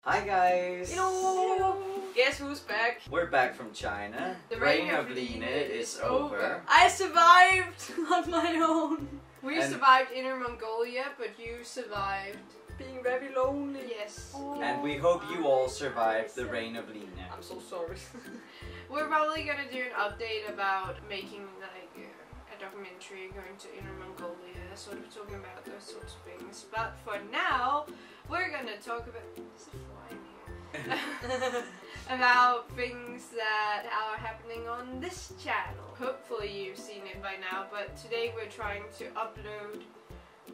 Hi guys! Hello! Guess who's back? We're back from China. The reign of Line is over. I survived on my own. We And survived Inner Mongolia, but you survived being very lonely. Yes. And we hope you all survived the reign of Line. I'm so sorry. We're probably gonna do an update about making like a documentary going to Inner Mongolia, sort of talking about those sorts of things. But for now, we're gonna talk about about things that are happening on this channel. Hopefully you've seen it by now, but today we're trying to upload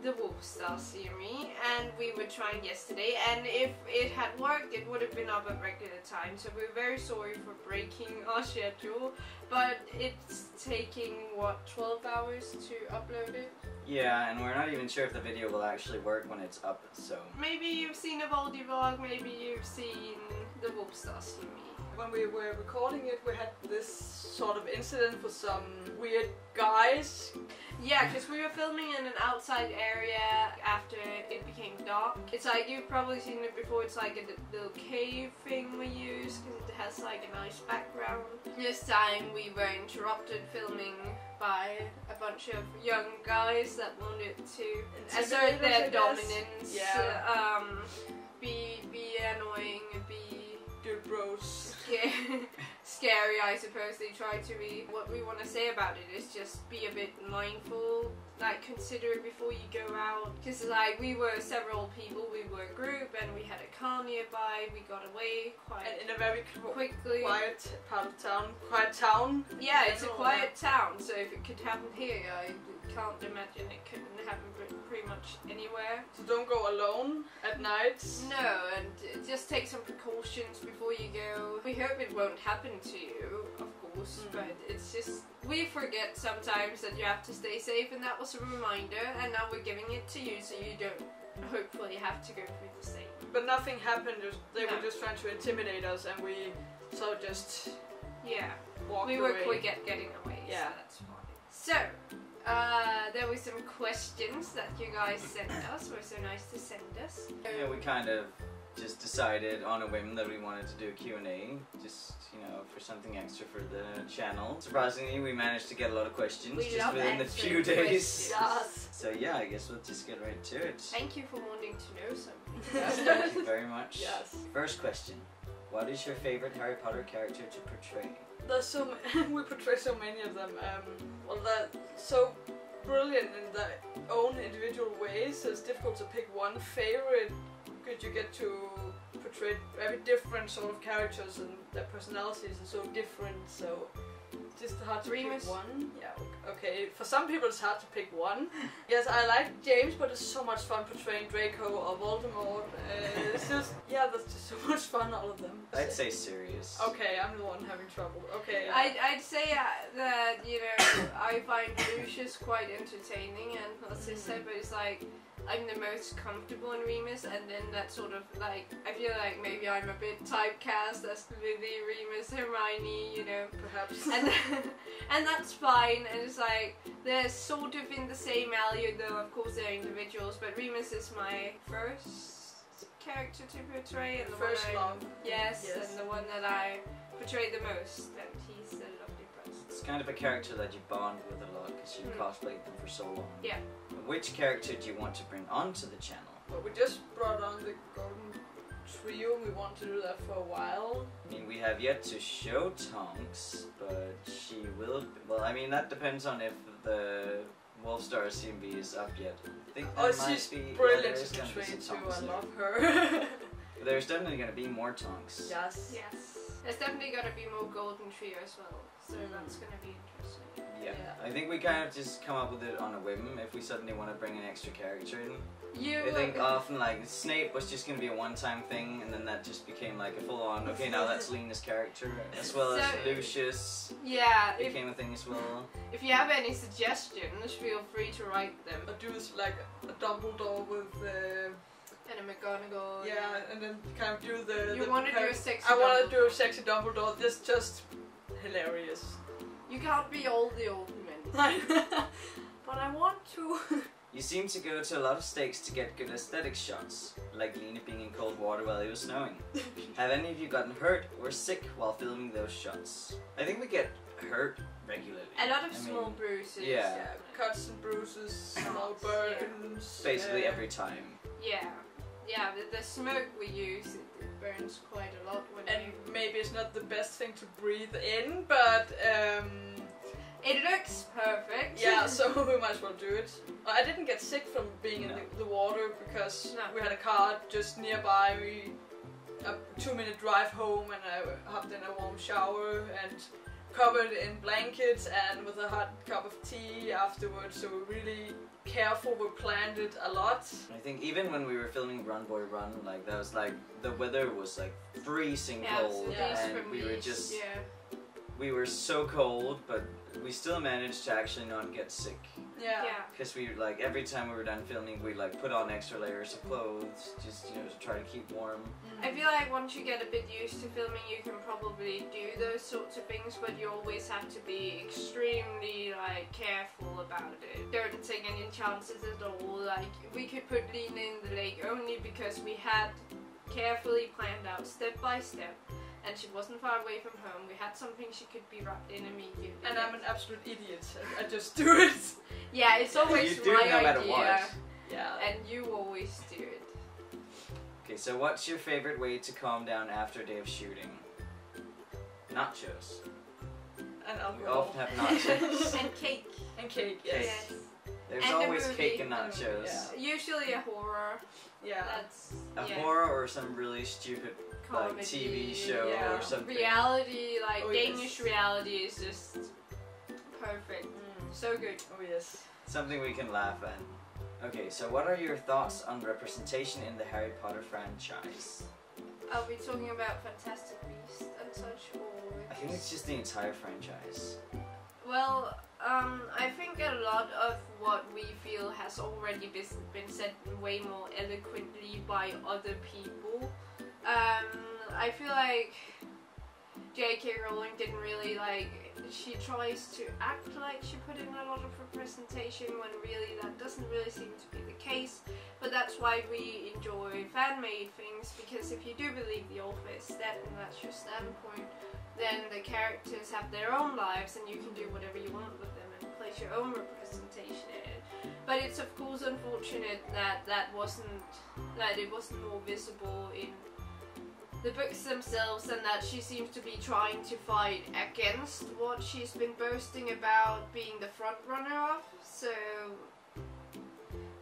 the Wolfstar series, and we were trying yesterday, and if it had worked it would have been up at regular time, so we're very sorry for breaking our schedule, but it's taking what, 12 hours to upload it? Yeah, and we're not even sure if the video will actually work when it's up, so... Maybe you've seen a Voldy vlog, maybe you've seen the Wolfstar series. When we were recording it, we had this sort of incident with some weird guys. Yeah, because we were filming in an outside area after it became dark. It's like, you've probably seen it before, it's like a little cave thing we use, because it has like a nice background. This time we were interrupted filming by a bunch of young guys that wanted to assert their dominance, be annoying, be good bros. Scary, I suppose. They try to be. What we want to say about it is just be a bit mindful, like consider it before you go out. Because like we were several people, we were a group, and we had a car nearby. We got away quite and in a very quickly. Quiet part of town. Quiet town. Yeah, it's a quiet town, so if it could happen here, I can't imagine it couldn't happen pretty much anywhere. So don't go alone at night. No, and just take some precautions before you go. We hope it won't happen to you, of course, but it's just, we forget sometimes that you have to stay safe, and that was a reminder, and now we're giving it to you so you don't hopefully have to go through the same. But nothing happened, they were just trying to intimidate us, and we sort of just walked away. We were quick at getting away, so that's fine. So, there were some questions that you guys sent us. Were so nice to send us. Yeah, we kind of just decided on a whim that we wanted to do a Q&A, just, you know, for something extra for the channel. Surprisingly, we managed to get a lot of questions just within a few days. Yes. So yeah, I guess we'll just get right to it. Thank you for wanting to know something. Yes, thank you very much. Yes. First question. What is your favorite Harry Potter character to portray? There's so we portray so many of them. Well, they're so brilliant in their own individual ways, so it's difficult to pick one favorite, because you get to portray very different sort of characters, and their personalities are so different, so it's just hard to pick one. Yeah, okay. For some people it's hard to pick one. Yes, I like James, but it's so much fun portraying Draco or Voldemort. It's just, there's just so much fun, all of them. I'd say Sirius. Okay, I'm the one having trouble. Okay. I'd say that, you know, I find Lucius quite entertaining, and as I said, but it's like, I'm the most comfortable in Remus, and then that sort of like, I feel like maybe I'm a bit typecast as Lily, Remus, Hermione, you know, perhaps. And that's fine, and it's like, they're sort of in the same alley, though of course they're individuals, but Remus is my first character to portray, and the first love. Yes, and the one that I portray the most, and he's a lovely person. It's kind of a character that you bond with a lot because you cosplayed them for so long. Yeah. Which character do you want to bring onto the channel? Well, we just brought on the Golden Trio. We want to do that for a while. I mean, we have yet to show Tonks, but she will... Well, I mean, that depends on if the Wolfstar CMV is up yet. I think that she's be, brilliant to portray too. I there. love her. There's definitely going to be more Tonks. Yes. Yes. There's definitely going to be more Golden Trio as well, so that's going to be interesting. Yeah. I think we kind of just come up with it on a whim if we suddenly want to bring an extra character in. I think often like Snape was just going to be a one-time thing, and then that just became like a full-on, okay, now that's Lena's character, as well as Lucius became a thing as well. If you have any suggestions, feel free to write them. I'll do like a Dumbledore with and a McGonagall. Yeah, and then kind of do the... You want to do a sexy I want to do a sexy Dumbledore, just hilarious. You can't be all the old men. But I want to. You seem to go to a lot of stakes to get good aesthetic shots, like Lena being in cold water while it was snowing. Have any of you gotten hurt or sick while filming those shots? I think we get hurt regularly. A lot of small bruises. Yeah. Cuts and bruises, small burns. Basically every time. Yeah. Yeah, the smoke we use, it burns quite a lot when maybe it's not the best thing to breathe in, but it looks perfect. Yeah, so we might as well do it. I didn't get sick from being in the water because we had a car just nearby. A 2-minute drive home, and I hopped in a warm shower and covered in blankets and with a hot cup of tea afterwards. So we're really careful. We planned it a lot. I think even when we were filming Run Boy Run, like that was like the weather was like freezing cold, and we were just we were so cold, but we still managed to actually not get sick. Yeah. Because we like every time we were done filming, we like put on extra layers of clothes, just to try to keep warm. I feel like once you get a bit used to filming, you can probably do those sorts of things, but you always have to be extremely like careful about it. Don't take any chances at all. Like we could put Lena in the lake only because we had carefully planned out step by step. And she wasn't far away from home. We had something she could be wrapped in immediately. And I'm an absolute idiot. I just do it. Yeah, it's always you do my no matter idea. What. Yeah. And you always do it. Okay, so what's your favorite way to calm down after a day of shooting? Nachos. And alcohol. We often have nachos. And cake. And cake, yes. There's and always cake and nachos. Usually a horror. Yeah. That's a horror or some really stupid like TV show or something. Reality, like Danish reality is just perfect. So good. Oh yes. Something we can laugh at. Okay, so what are your thoughts on representation in the Harry Potter franchise? Are we talking about Fantastic Beasts and such, or? I think it's just the entire franchise. Well, I think a lot of what we feel has already been said way more eloquently by other people. I feel like J.K. Rowling didn't really she tries to act like she put in a lot of representation when really that doesn't really seem to be the case. But that's why we enjoy fan-made things, because if you do believe the author is dead and that's your standpoint, then the characters have their own lives and you can do whatever you want with them and place your own representation in it. But it's of course unfortunate that it wasn't more visible in the books themselves, and that she seems to be trying to fight against what she's been boasting about being the front runner of. So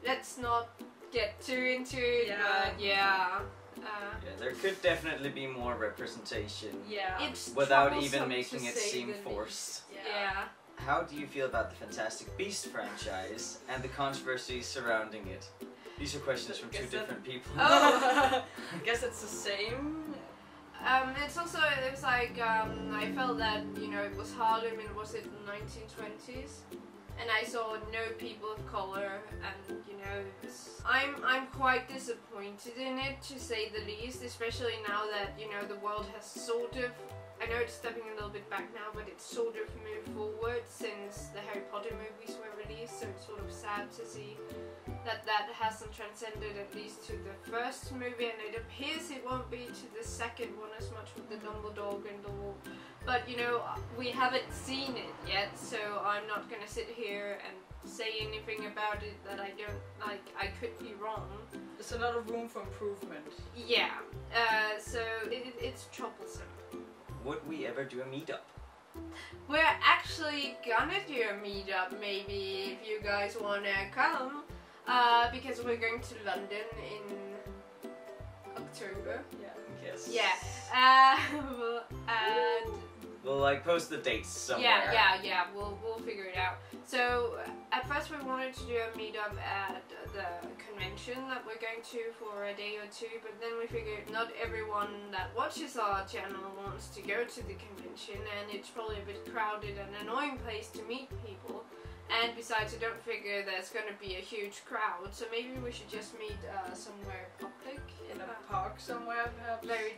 let's not get too into it, but there could definitely be more representation. Yeah. Without even making it seem forced. Yeah. How do you feel about the Fantastic Beasts franchise and the controversy surrounding it? These are questions from two different people. Oh, I guess it's the same. It's like I felt that it was Harlem and was it the 1920s, and I saw no people of color, and I'm quite disappointed in it, to say the least, especially now that the world has sort of, I know it's stepping a little bit back now, but it's sort of moved forward since the Harry Potter movies were released, so it's sort of sad to see that hasn't transcended at least to the first movie, and it appears it won't be to the second one as much with the Dumbledore Grindelwald. But we haven't seen it yet, so I'm not gonna sit here and say anything about it that I don't like. I could be wrong. There's a lot of room for improvement. Yeah. So it's troublesome. Would we ever do a meetup? We're actually gonna do a meetup, maybe, if you guys wanna come. Because we're going to London in October. Yeah. Yes. Yeah. We'll post the dates somewhere. Yeah. We'll figure it out. So at first we wanted to do a meetup at the convention that we're going to for a day or two, but then we figured not everyone that watches our channel wants to go to the convention, and it's probably a bit crowded and annoying place to meet people. And besides, I don't figure there's going to be a huge crowd, so maybe we should just meet somewhere public. In a park somewhere, perhaps? Very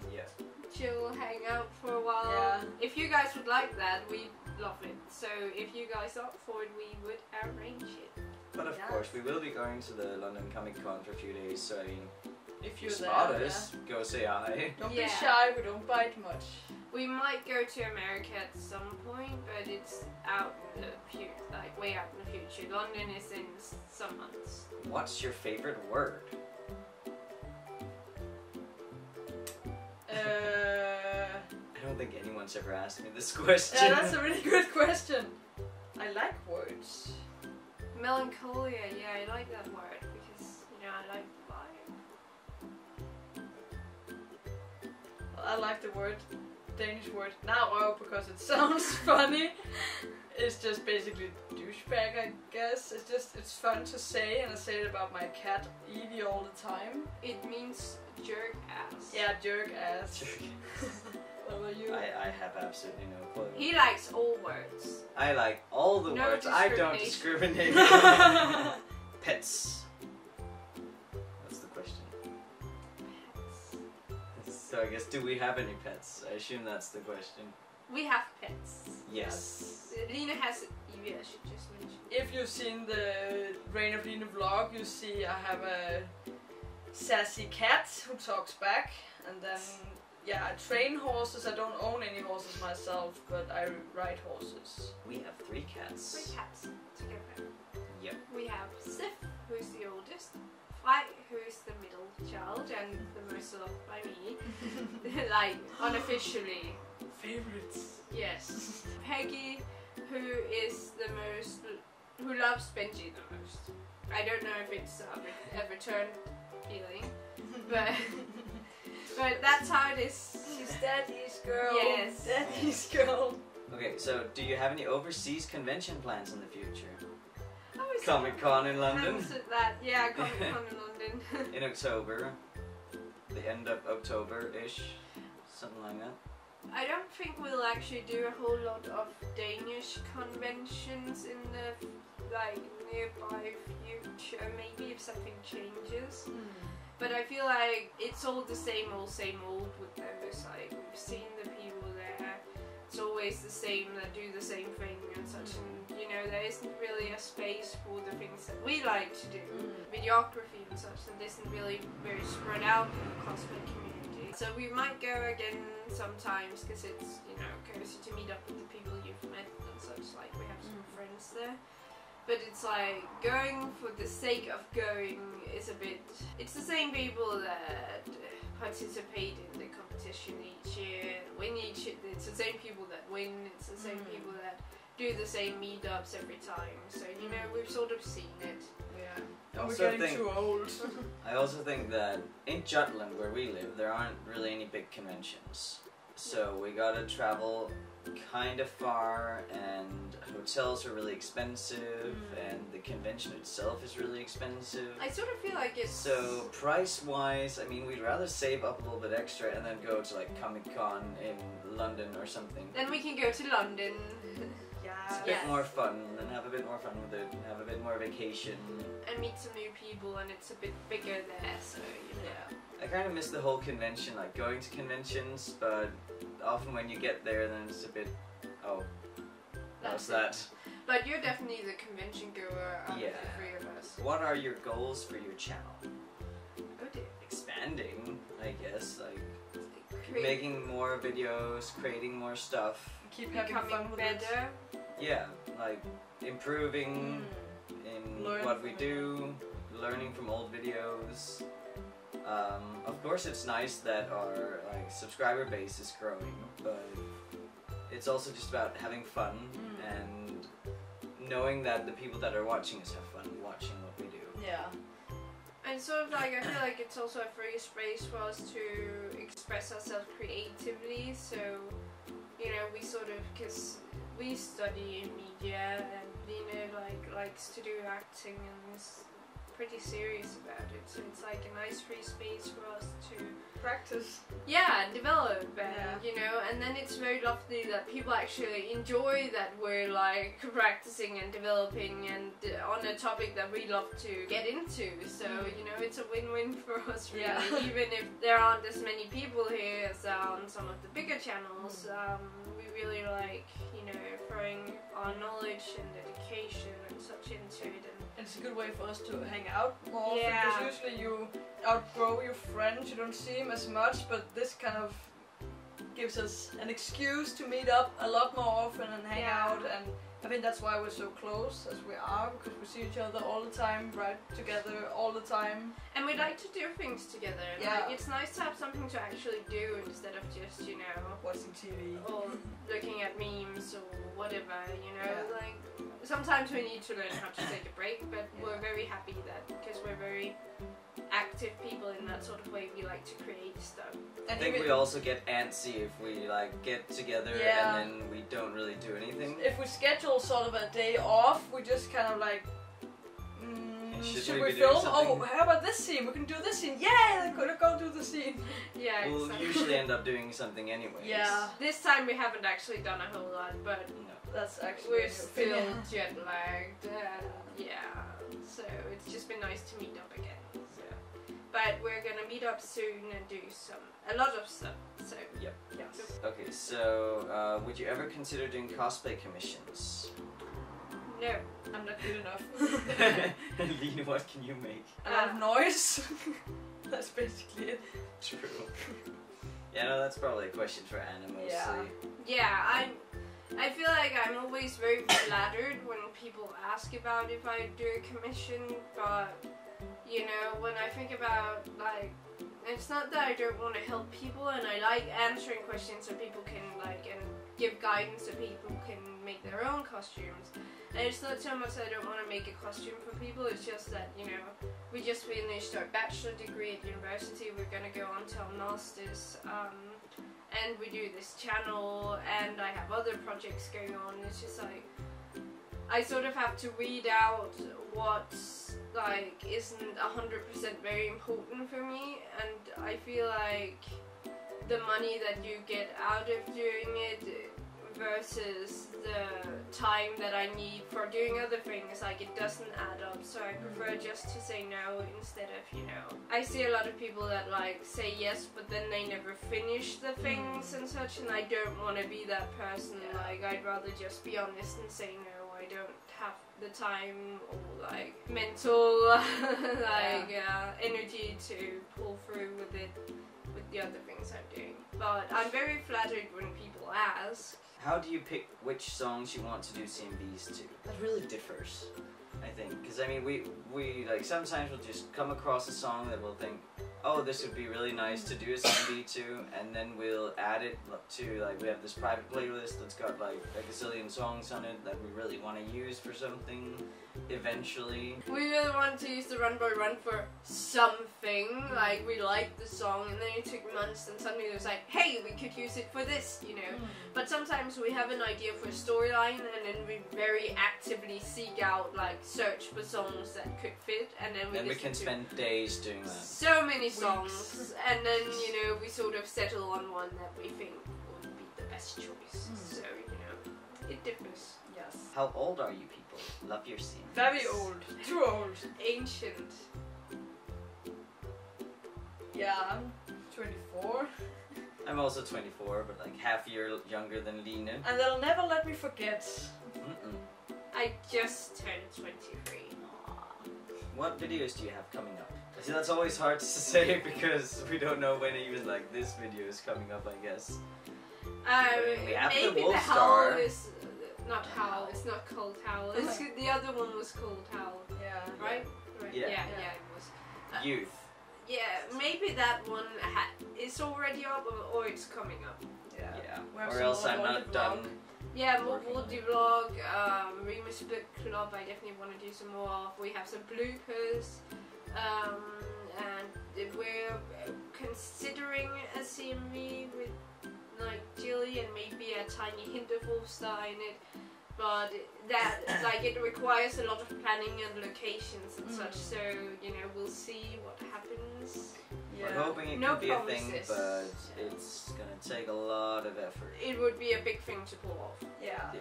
chill, hang out for a while. Yeah. If you guys would like that, we'd love it. So if you guys are up for it, we would arrange it. But of course, we will be going to the London Comic Con for a few days, so I mean, if you spot us, go say hi. Don't be shy, we don't bite much. We might go to America at some point, but it's out in the future, like way out in the future. London is in some months. What's your favorite word? I don't think anyone's ever asked me this question. Yeah, that's a really good question. I like words. Melancholia, yeah, I like that word because, you know, I like the vibe. I like the word, Danish word, now because it sounds funny. It's just basically douchebag, I guess. It's fun to say, and I say it about my cat Evie all the time. It means jerk ass. Yeah, jerk ass. What about you? I have absolutely no clue. He likes all words. I like all the No words. I don't discriminate. Pets. That's the question. Pets. So I guess, do we have any pets? I assume that's the question. We have pets. Yes. Lena has Evie, I should just mention. If you've seen the Reign of Lena vlog, you see I have a sassy cat who talks back, and then yeah, I train horses. I don't own any horses myself, but I ride horses. We have 3 cats. 3 cats together. Yep. We have Sif, who's the oldest, Fly, who's the middle child, and the most loved by me. Like, unofficially. Favorites. Yes. Peggy, who is the most, who loves Benji the most. I don't know if it's a return feeling, but that's how it is. She's daddy's girl. Yes. Daddy's girl. Okay, so do you have any overseas convention plans in the future? Oh, Comic-Con in London? That, yeah, Comic-Con in London. In October. The end of October-ish. Something like that. I don't think we'll actually do a whole lot of Danish conventions in the nearby future. Maybe if something changes. But I feel like it's all the same old with those. Like, we've seen the people there. It's always the same that do the same thing and such. And you know, there isn't really a space for the things that we like to do. Videography and such, and this isn't really very spread out in the cosplay community. So we might go again sometimes because it's, you know, cozy to meet up with the people you've met and such. Like, we have some friends there. But it's like, going for the sake of going is a bit... It's the same people that participate in the competition each year, win each year. It's the same people that win, it's the same people that do the same meetups every time. So, you know, we've sort of seen it. Yeah. We're getting too old. I also think that in Jutland, where we live, there aren't really any big conventions. So we gotta travel kind of far, and hotels are really expensive, and the convention itself is really expensive. I sort of feel like it's... So price-wise, I mean, we'd rather save up a little bit extra and then go to like Comic-Con in London or something. Then we can go to London. It's a bit more fun, and have a bit more fun with it, and have a bit more vacation. And meet some new people, and it's a bit bigger there, so, you know. Yeah. I kind of miss the whole convention, like going to conventions, but often when you get there, then it's a bit, oh, how's that? But you're definitely the convention goer out of the 3 of us. What are your goals for your channel? Oh dear. Expanding, I guess, like making more videos, creating more stuff. Keep having fun with better. it. Yeah, like improving in what we do, learning from old videos. Of course, it's nice that our subscriber base is growing, but it's also just about having fun and knowing that the people that are watching us have fun watching what we do. Yeah. And sort of like, I feel like it's also a free space for us to express ourselves creatively, so, you know, we sort of, because we study media, and Lena likes to do acting and is pretty serious about it, so it's like a nice free space for us to practice. Yeah, develop and you know, and then it's very lovely that people actually enjoy that we're like practicing and developing and on a topic that we love to get into. So you know, it's a win-win for us really. Yeah. Even if there aren't as many people here as on some of the bigger channels, we really like, you know, throwing our knowledge and dedication and such into it. And it's a good way for us to hang out more, Yeah. because usually you outgrow your friends, you don't see them as much, but this kind of gives us an excuse to meet up a lot more often and hang out, and I think that's why we're so close as we are, because we see each other all the time, right together all the time. And we like to do things together. Yeah. Like, it's nice to have something to actually do instead of just, you know, Watching TV. or looking at memes or whatever, you know. Yeah. Like, sometimes we need to learn how to take a break, but we're very happy that, because we're very active people in that sort of way, we like to create stuff. I think we also get antsy if we like get together and then we don't really do anything. If we schedule sort of a day off, we just kind of like, should we film? Oh, how about this scene? We can do this scene. Yeah, let's go do the scene. Yeah, we'll exactly. usually end up doing something anyways. Yeah. This time we haven't actually done a whole lot, but that's actually we're still jet lagged, and so it's just been nice to meet up again. So. But we're gonna meet up soon and do a lot of stuff. So yep. Yes. Okay, so would you ever consider doing cosplay commissions? No, I'm not good enough. Lena, what can you make? A lot of noise. That's basically it. True. Yeah, no, that's probably a question for Anna mostly. Yeah, I feel like I'm always very flattered when people ask about if I do a commission, but you know, when I think about like, it's not that I don't want to help people, and I like answering questions so people can like and give guidance so people can make their own costumes. And it's not so much that I don't want to make a costume for people, it's just that, you know, we just finished our bachelor degree at university, we're gonna go on to our masters, and we do this channel, and I have other projects going on. It's just like, I sort of have to weed out what like isn't 100% very important for me, and I feel like the money that you get out of doing it versus the time that I need for doing other things, like it doesn't add up, so I prefer just to say no instead of, you know, I see a lot of people that like say yes but then they never finish the things and such, and I don't want to be that person. Like, I'd rather just be honest and say no, I don't have the time or like mental like energy to pull through with it, with the other things I'm doing. But I'm very flattered when people ask. How do you pick which songs you want to do CMVs to? That really differs, I think. Because I mean, we like sometimes we'll just come across a song that we'll think, oh, this would be really nice to do a CMV to, and then we'll add it to, like, we have this private playlist that's got like a gazillion songs on it that we really want to use for something eventually. We really wanted to use the Run Boy Run for something, like we liked the song, and then it took months and suddenly it was like, hey, we could use it for this, you know. But sometimes we have an idea for a storyline and then we very actively seek out, like, search for songs that could fit, and then we can spend days doing that. So many songs, and then, you know, we sort of settle on one that we think would be the best choice. So, you know, it differs. Yes. How old are you people? Love your scene. Very old. Too old. Ancient. Yeah, I'm 24. I'm also 24, but like half a year younger than Lena. And they'll never let me forget. I just turned 23. What videos do you have coming up? See, that's always hard to say because we don't know when even like this video is coming up, I guess. Maybe the Howl is not Howl. It's not Cold Howl. It's, the other one was Cold Howl. Yeah. Right? Yeah. Yeah, it was. Youth. Yeah, maybe that one is already up or it's coming up. Yeah. Or else I'm not done. Yeah, more vlog, Remus Book Club, I definitely want to do some more of. We have some bloopers, and we're considering a CMV with like Jilly and maybe a tiny hint of Wolfstar in it. But that, like, it requires a lot of planning and locations and such, so, you know, we'll see what happens. Yeah. We're hoping it can be a thing, but it's gonna take a lot of effort. It would be a big thing to pull off. Yeah.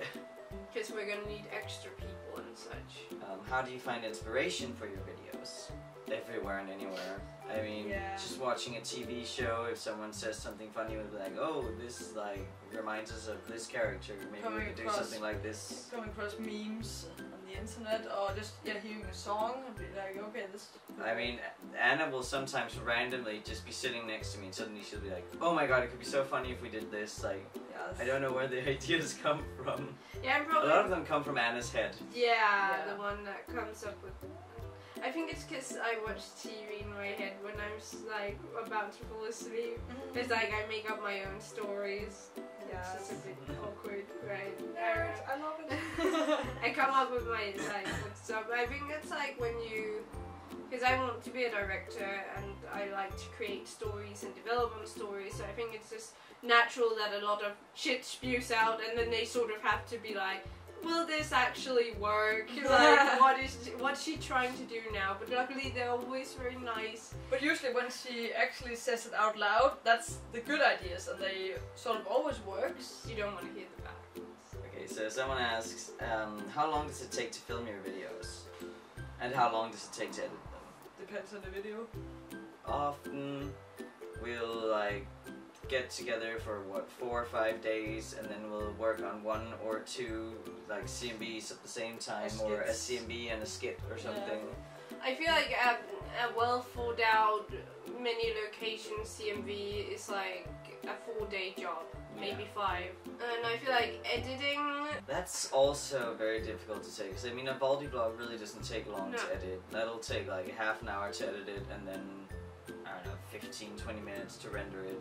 Because we're gonna need extra people and such. How do you find inspiration for your videos? Everywhere and anywhere. I mean, just watching a TV show, if someone says something funny, we'll be like, oh, this like reminds us of this character. Maybe we could do something like this. Coming across memes on the internet, or just hearing a song and be like, okay, this. I mean, Anna will sometimes randomly just be sitting next to me, and suddenly she'll be like, oh my god, it could be so funny if we did this. Like, I don't know where the ideas come from. Yeah, I'm probably. A lot of them come from Anna's head. Yeah, the one that comes up with. I think it's because I watch TV in my head when I'm like about to fall asleep. It's like I make up my own stories. Yeah, it's just a bit awkward, right? I love it. I come up with my with stuff. I think it's like when you, because I want to be a director and I like to create stories and development stories. So I think it's just natural that a lot of shit spews out, and then they sort of have to be like, will this actually work? Like, what's she trying to do now? But luckily they're always very nice. But usually when she actually says it out loud, that's the good ideas, and they sort of always works. You don't want to hear the bad ones. Okay, so someone asks, how long does it take to film your videos? And how long does it take to edit them? Depends on the video. Often we'll like get together for 4 or 5 days, and then we'll work on 1 or 2 like CMBs at the same time, or a CMB and a skit or something. I feel like a well thought out many location CMV is like a 4-day job, maybe 5. And I feel like editing. That's also very difficult to say, because I mean a Baldi vlog really doesn't take long to edit. That'll take like half an hour to edit it, and then I don't know, 15-20 minutes to render it.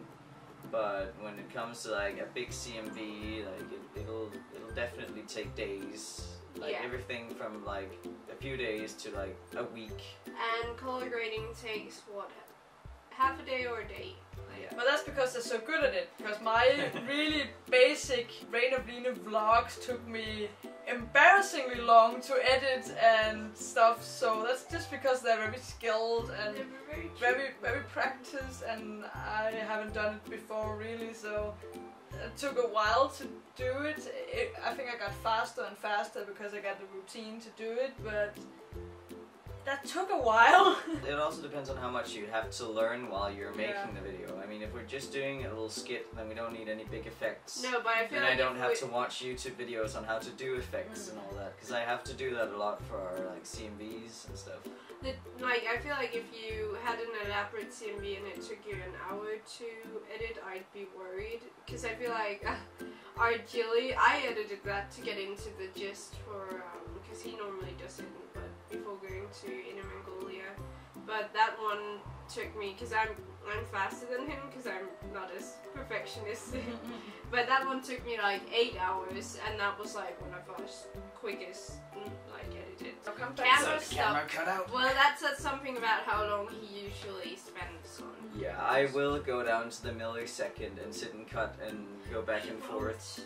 But when it comes to like a big CMV, like it'll definitely take days. Like everything from like a few days to like a week. And color grading takes what, half a day or a day? But that's because they're so good at it. Because my really basic Rain of Lena vlogs took me embarrassingly long to edit and stuff. So that's just because they're very skilled and very practiced, and I haven't done it before really. So it took a while to do it. I think I got faster and faster because I got the routine to do it, but that took a while. It also depends on how much you have to learn while you're making the video. I mean, if we're just doing a little skit, then we don't need any big effects. No, but I feel like I don't have to watch YouTube videos on how to do effects and all that, because I have to do that a lot for our like CMVs and stuff. Like, I feel like if you had an elaborate CMV and it took you an hour to edit, I'd be worried. Because I feel like our Jilly, I edited that to get into the gist for, because he normally doesn't, but before going to Inner Mongolia. But that one took me, because I'm faster than him, because I'm not as perfectionist. But that one took me like 8 hours, and that was like one of our quickest like edited. Camera cut out. Well, that says something about how long he usually spends on. Yeah, I will go down to the millisecond and sit and cut and go back and forth.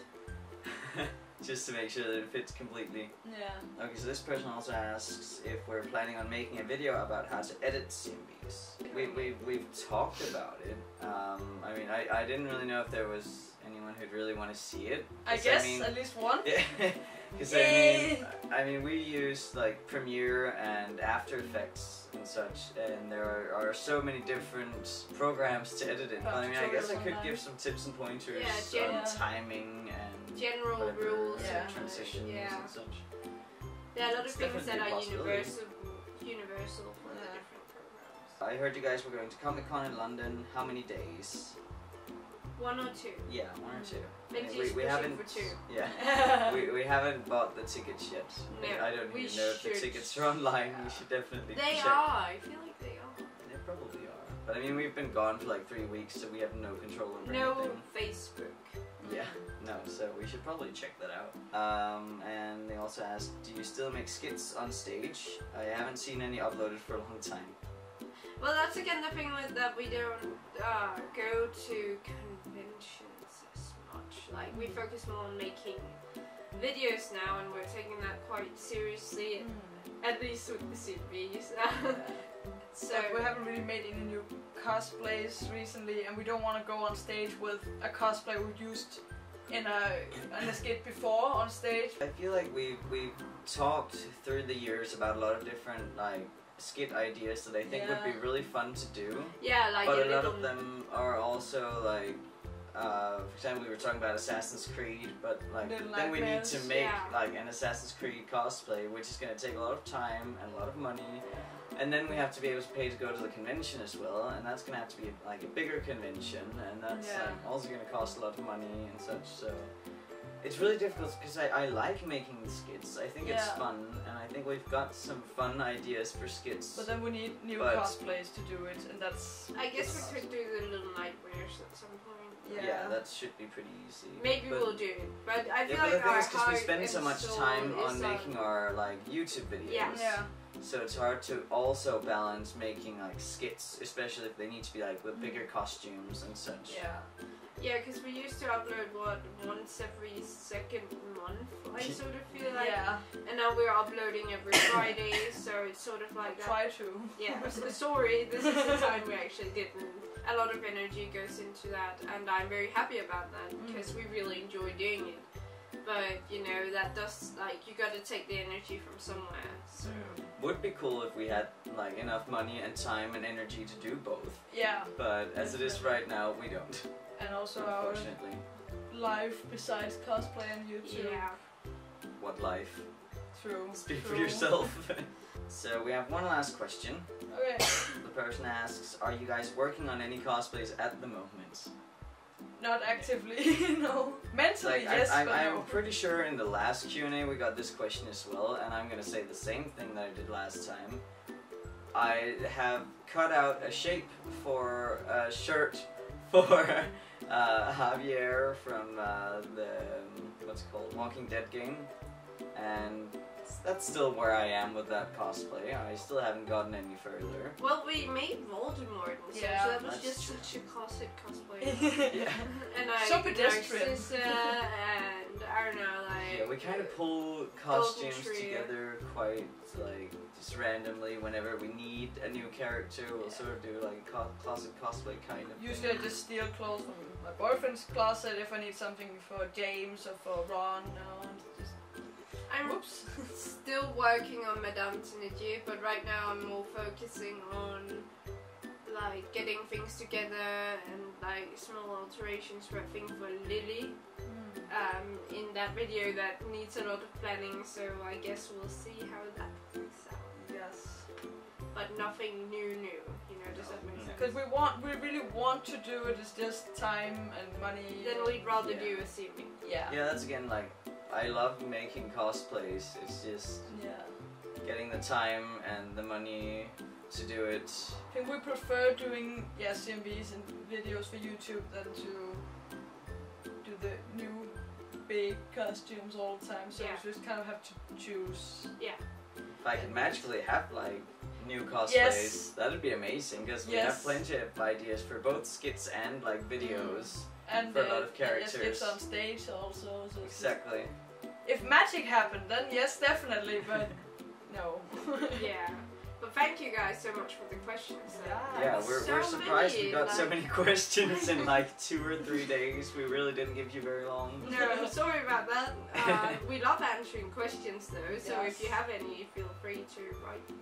Just to make sure that it fits completely. Yeah. Okay, so this person also asks if we're planning on making a video about how to edit CMVs. We've talked about it. I mean, I didn't really know if there was anyone who'd really want to see it. I guess at least one. Because I mean, we use like Premiere and After Effects and such, and there are so many different programs to edit in. I mean, I guess I could give some tips and pointers on timing and general rules and transitions and such. There are a lot of things that are universal for the different programs. I heard you guys were going to Comic-Con in London. How many days? 1 or 2. Yeah, 1 or 2. We haven't. For 2. Yeah, we haven't bought the tickets yet. No, I don't even know if the tickets are online. We should definitely check. They are. I feel like they are. They probably are. But I mean, we've been gone for like 3 weeks, so we have no control over anything. No Facebook. Yeah, no, so we should probably check that out. And they also asked, do you still make skits on stage? I haven't seen any uploaded for a long time. Well, that's again the thing with that we don't go to conventions as much. Like, we focus more on making videos now, and we're taking that quite seriously, at least with the CVs. So but we haven't really made any new cosplays recently, and we don't want to go on stage with a cosplay we used in a skit before on stage. I feel like we've talked through the years about a lot of different like skit ideas that I think would be really fun to do. Yeah, like but a lot of them are also like, for example, we were talking about Assassin's Creed, but like then we need to make like an Assassin's Creed cosplay, which is going to take a lot of time and a lot of money, and then we have to be able to pay to go to the convention as well, and that's going to have to be like a bigger convention, and that's like also going to cost a lot of money and such. So it's really difficult because I like making the skits. I think it's fun, and I think we've got some fun ideas for skits. But then we need new cosplays to do it, and that's... I guess we could do the little nightmares at some point. Yeah, that should be pretty easy. Maybe we'll do it, but I feel like the thing is because we spend so much time on making our like YouTube videos. So it's hard to also balance making like skits, especially if they need to be like with bigger costumes and such. Yeah, because we used to upload once every second month, I sort of feel like. And now we're uploading every Friday, so it's sort of like that. Try to. Yeah, so sorry, this is the time we actually didn't. A lot of energy goes into that, and I'm very happy about that, because we really enjoy doing it. But, you know, that does, like, you gotta take the energy from somewhere, so... Would be cool if we had, like, enough money and time and energy to do both. Yeah. But as it is right now, we don't. And also our life besides cosplay and YouTube. Yeah. What life? True. Speak for yourself. So we have one last question. Okay. The person asks, are you guys working on any cosplays at the moment? Not actively, no. Mentally, yes, but I'm pretty sure in the last Q&A we got this question as well, and I'm gonna say the same thing that I did last time. I have cut out a shape for a shirt for Javier from the, what's it called, Walking Dead game, and that's still where I am with that cosplay. I still haven't gotten any further. Well, we made Voldemort, so that was just such a classic cosplay. And I so pedestrian. And I don't know, like... Yeah, we kind of pull costumes together quite, like, just randomly whenever we need a new character. We'll sort of do, like, a classic cosplay kind of Usually I just steal clothes from my boyfriend's closet if I need something for James or for Ron. I'm still working on Madame Tenidier, but right now I'm more focusing on like getting things together and like small alterations for a thing for Lily in that video that needs a lot of planning, so I guess we'll see how that works out. Yes. But nothing new, you know, does that make sense? Because we really want to do it, it's just time and money. Then we'd rather do a seeming. Yeah, that's again like, I love making cosplays, it's just getting the time and the money to do it. I think we prefer doing CMVs and videos for YouTube than to do the new big costumes all the time, so we just kind of have to choose. Yeah. If I could magically have like new cosplays, that'd be amazing, because we have plenty of ideas for both skits and like videos. And for a lot of characters. It's on stage also. So exactly. If magic happened, then yes, definitely, but no. Yeah. But thank you guys so much for the questions. Yeah, we're surprised we got so many questions in like 2 or 3 days. We really didn't give you very long. No, sorry about that. We love answering questions though, so if you have any, feel free to write them.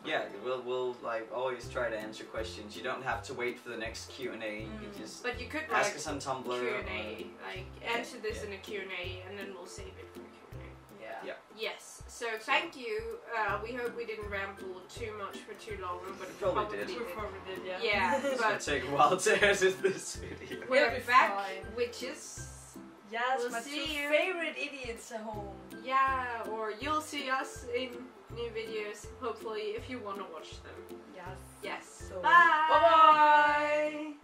Yeah, we'll like always try to answer questions. You don't have to wait for the next Q&A. You can just ask us on Tumblr. Q&A, like answer this in a Q&A, and then we'll save it for a Q&A. Yeah. Yes. So thank you. We hope we didn't ramble too much for too long, but we probably did. We probably did. Yeah. It's gonna take a while to edit this video. We're back, witches. Yes, we'll my see 2 you. favorite idiots at home. Yeah, or you'll see us in new videos, hopefully, if you want to watch them. Yes. Yes. So, bye! Bye-bye!